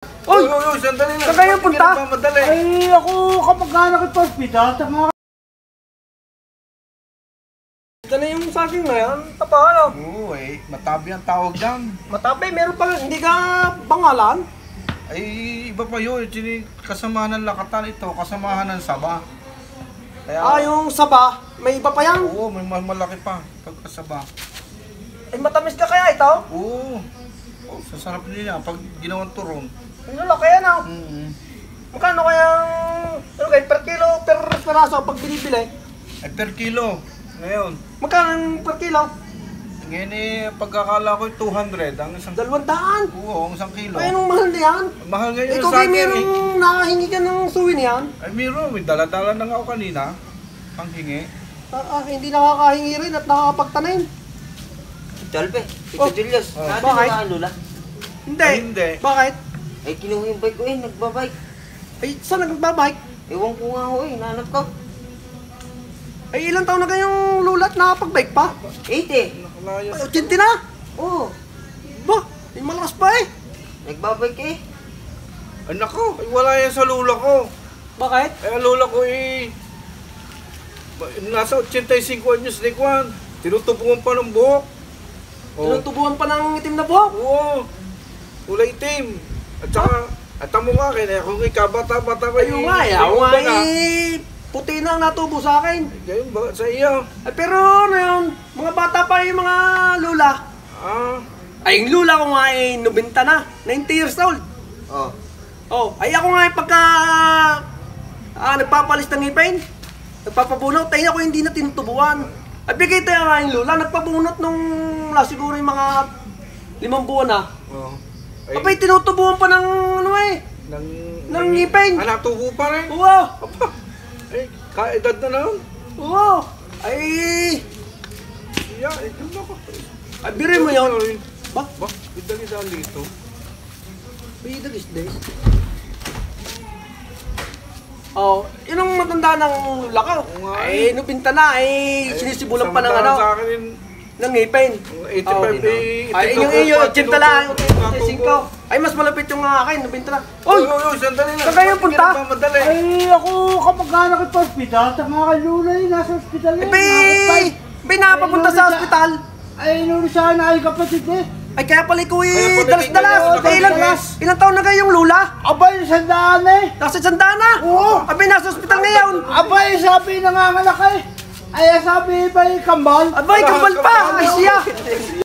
Oy! Sandali lang. Saan kayo punta? Ay, ako kapag nakipag-hospital, saka Ito na yung saging na yan. Tapa ano? Oo matabi ang tawag dyan. Matabi, meron pa hindi ka bangalan? Ay, iba pa yun. Kasamahan ng lakatan ito, kasamahan ng saba. Kaya, Yung saba, may iba pa yan. oo, may malaki pa pagkasaba. Ay, matamis ka kaya ito? Oo. Sasarap nila pag ginawang turon. Ang lalaki yan ah. Magkano kayang, per kilo, per peraso pag binibili? Ay, per kilo. Ngayon. Magkano ang per kilo? Ngayon pagkakala ko 200 ang isang 200. Oo, ang isang kilo. Ay, anong mahal na yan? Mahal ngayon Ikaw sa kayo akin merong nakahingi ka ng suwi na yan? Ay, may dala-dala na nga ako kanina. Panghingi. Hindi nakakahingi rin at nakakapagtanim. Dalbe, Oh. Tito Julius, natin Bakit? ba ang lula? Hindi. Ay, hindi. Bakit? Ay, kinuha yung bike ko nagbabike. Ay, saan nagbabike? Ewan ko nga nahanap ko. Ay, ilang taon na kayong lulat nakapag-bike pa? 80. Nakalayas. Ay, 80 na? Oo, Ba, may malakas pa eh. nagbabike Ay, nako. Ay, wala yan sa lula ko. Bakit? Ay, ang lula ko nasa 85 anyos ni Juan. Tinutubuan pa ng buhok. Tinutubuan pa ng itim na buhok? Oo. Kulay itim. At saka, at mo nga, kaya kung ikabata-bata pa Ayun nga eh, ako nga eh, puti na ang natubo sa akin. Ganyan ba sa iyo? Ay, pero ano yun, mga bata pa yung mga lula. Ah, Ay, yung lula ko nga eh, 90 na, 90 years old. Oh. Oh, ay ako nga eh, pagka nagpapalis ng ngipin, nagpapabunot, ay ako hindi na tinutubuan. Ay, bigay tayo nga yung lula, nagpabunot nung siguro yung mga 5 buwan na. oh. Abay, tinutubuan pa ng ano eh, ng ngipin. Natubo pa rin. Oo, Apa, ay, kaedad na lang. oo. Ay, Yeah, ito na ko. ay, biri mo yun. Ba? Ba, idali-dali dito. May dagis days. Oh, yun ang matanda ng lakaw. Oo nga Ay, nung pinta na, ay sinisibulan pa ng ano, Sa akin yung ng ngipin. 85 Ay, yung iyo, 80 lang, 85. Ay, mas malapit yung akin, nung pinta na. Oy, Oy! sandali lang. Saan kayo punta? Madali. ay, ako kapag nakipag-hospital, saka kalulay, nasa hospital Eh, yan. bay napapunta sa ospital. Ay, nung sana ay kapatid eh. Ay, kaya pala ikaw Kaya eh, pala dalas-dalas. ikaw, Ay, ilang taon na kayong lula? Abay, sandaan eh. Nasa Sandana. Oo. Abay, nasa ospital ngayon. Abay, sabi nanganganak eh. Ay, sabi ba kambal? Abay, kambal pa. Ay, siya.